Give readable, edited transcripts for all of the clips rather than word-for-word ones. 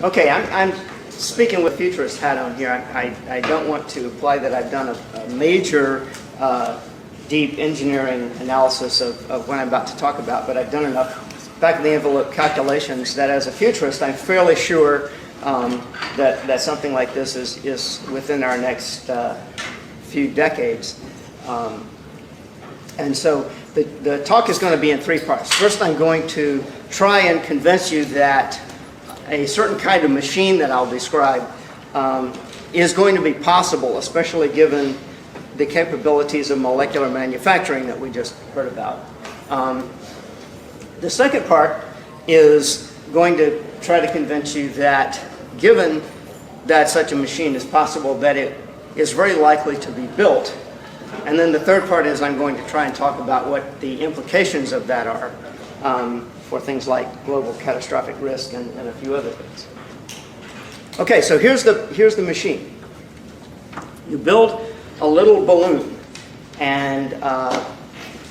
Okay, I'm speaking with futurist hat on here. I don't want to imply that I've done a major deep engineering analysis of what I'm about to talk about, but I've done enough back of the envelope calculations that as a futurist I'm fairly sure that something like this is within our next few decades. And so the talk is going to be in three parts. First, I'm going to try and convince you that a certain kind of machine that I'll describe is going to be possible, especially given the capabilities of molecular manufacturing that we just heard about. The second part is going to try to convince you that given that such a machine is possible, that it is very likely to be built. And then the third part is I'm going to try and talk about what the implications of that are for things like global catastrophic risk and a few other things. Okay, so here's the machine. You build a little balloon, and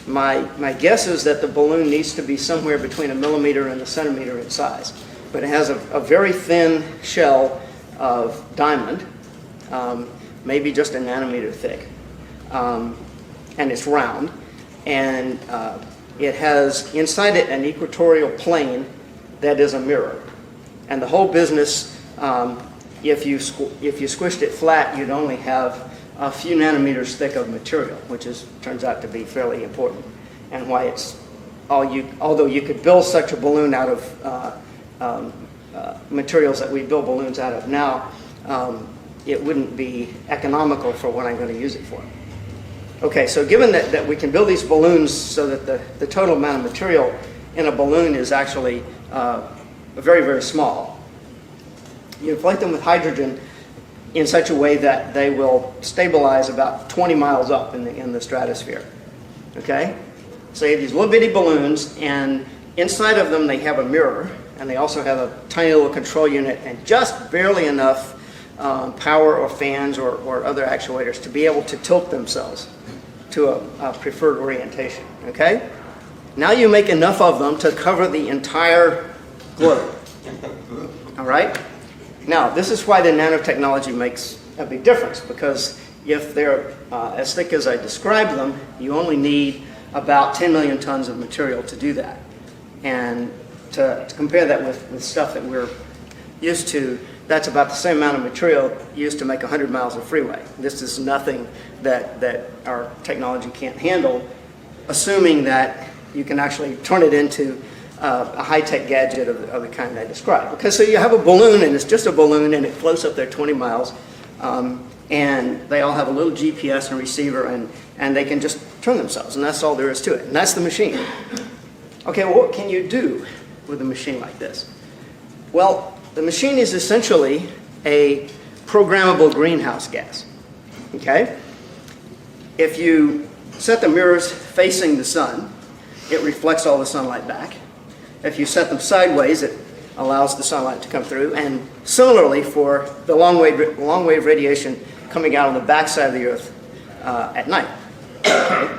my guess is that the balloon needs to be somewhere between 1 millimeter and 1 centimeter in size. But it has a very thin shell of diamond, maybe just a nanometer thick. And it's round, and it has inside it an equatorial plane that is a mirror. And the whole business, if you squished it flat, you'd only have a few nanometers thick of material, which turns out to be fairly important, and why it's although you could build such a balloon out of materials that we build balloons out of now, it wouldn't be economical for what I'm going to use it for. Okay, so given that we can build these balloons so that the total amount of material in a balloon is actually very, very small, you inflate them with hydrogen in such a way that they will stabilize about 20 miles up in the stratosphere. Okay? So you have these little bitty balloons, and inside of them they have a mirror, and they also have a tiny little control unit and just barely enough power or fans or other actuators to be able to tilt themselves to a preferred orientation. Okay? Now you make enough of them to cover the entire globe. All right? Now, this is why the nanotechnology makes a big difference, because if they're as thick as I described them, you only need about 10 million tons of material to do that. And to compare that with stuff that we're used to, that's about the same amount of material used to make 100 miles of freeway. This is nothing that our technology can't handle, assuming that you can actually turn it into a high-tech gadget of the kind I described. Okay, so you have a balloon, and it's just a balloon, and it floats up there 20 miles, and they all have a little GPS and receiver, and they can just turn themselves, and that's all there is to it, and that's the machine. Okay, well, what can you do with a machine like this? Well, the machine is essentially a programmable greenhouse gas. Okay? If you set the mirrors facing the sun, it reflects all the sunlight back. If you set them sideways, it allows the sunlight to come through. And similarly for the long wave radiation coming out on the backside of the Earth at night. Okay?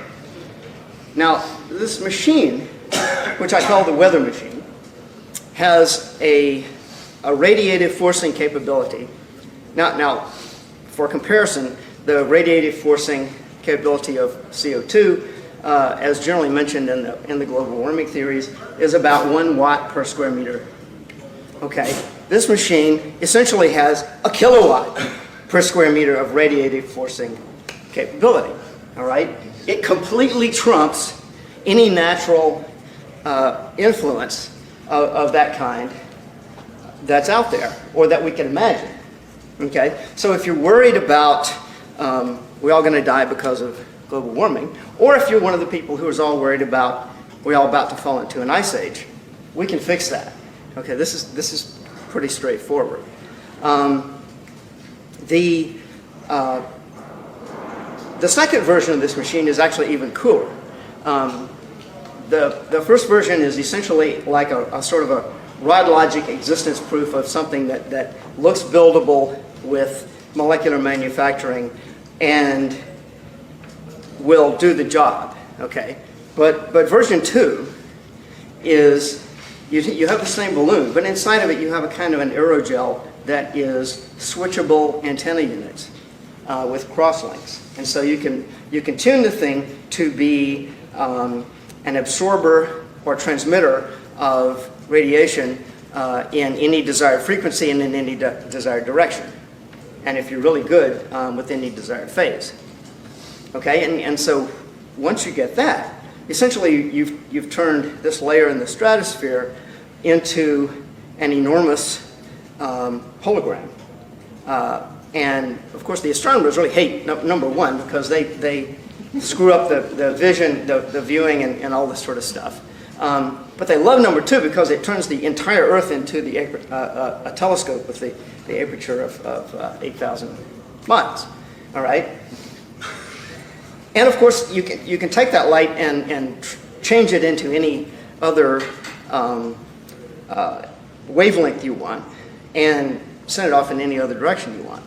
Now, this machine, which I call the weather machine, has a radiative forcing capability. Now, for comparison, the radiative forcing capability of CO2, as generally mentioned in the global warming theories, is about 1 watt per square meter. Okay, this machine essentially has a kilowatt per square meter of radiative forcing capability. All right, it completely trumps any natural influence of that kind that's out there, or that we can imagine. Okay, so if you're worried about we're all going to die because of global warming, or if you're one of the people who is all worried about we're all about to fall into an ice age, we can fix that. Okay, this is pretty straightforward. The second version of this machine is actually even cooler. The first version is essentially like a sort of a rod logic existence proof of something that looks buildable with molecular manufacturing and will do the job. Okay, but version 2 is you have the same balloon, but inside of it you have a kind of an aerogel that is switchable antenna units with crosslinks. And so you can tune the thing to be an absorber or transmitter of radiation in any desired frequency and in any desired direction. And if you're really good, with any desired phase. Okay, and so once you get that, essentially you've turned this layer in the stratosphere into an enormous hologram. And of course the astronomers really hate number one because they screw up the vision, the viewing, and all this sort of stuff. But they love number two because it turns the entire Earth into a telescope with the aperture of 8,000 miles. All right. And of course, you can take that light and change it into any other wavelength you want, and send it off in any other direction you want.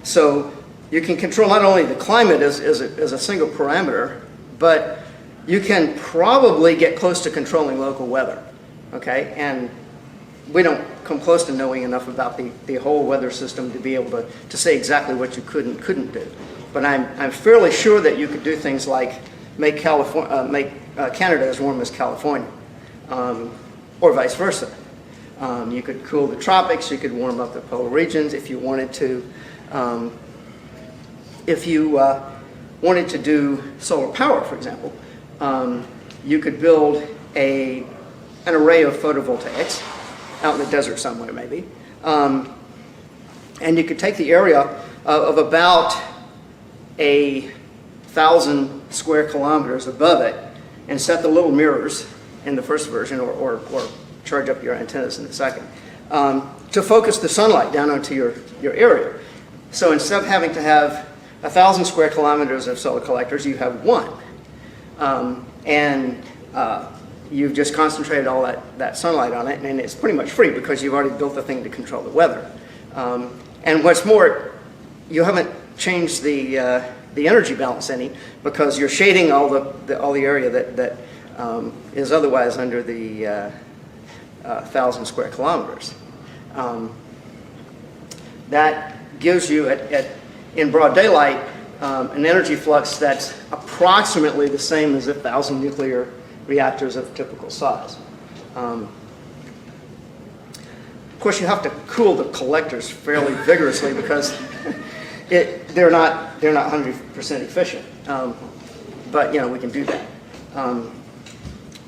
So you can control not only the climate as a single parameter, but you can probably get close to controlling local weather. Okay, and we don't come close to knowing enough about the whole weather system to be able to say exactly what you could and couldn't do. But I'm fairly sure that you could do things like make Canada as warm as California, or vice versa. You could cool the tropics. You could warm up the polar regions if you wanted to. If you wanted to do solar power, for example, you could build an array of photovoltaics out in the desert somewhere, maybe, and you could take the area of about 1,000 square kilometers above it and set the little mirrors in the first version, or charge up your antennas in the second, to focus the sunlight down onto your area. So instead of having to have 1,000 square kilometers of solar collectors, you have one. And you've just concentrated all that sunlight on it, and it's pretty much free because you've already built the thing to control the weather. And what's more, you haven't changed the energy balance any, because you're shading all the area that is otherwise under the 1,000 square kilometers. That gives you, in broad daylight, an energy flux that's approximately the same as 1,000 nuclear reactors of typical size. Of course, you have to cool the collectors fairly vigorously because they're not 100% efficient. But we can do that.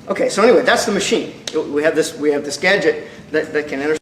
Okay, so anyway, that's the machine. We have this gadget that can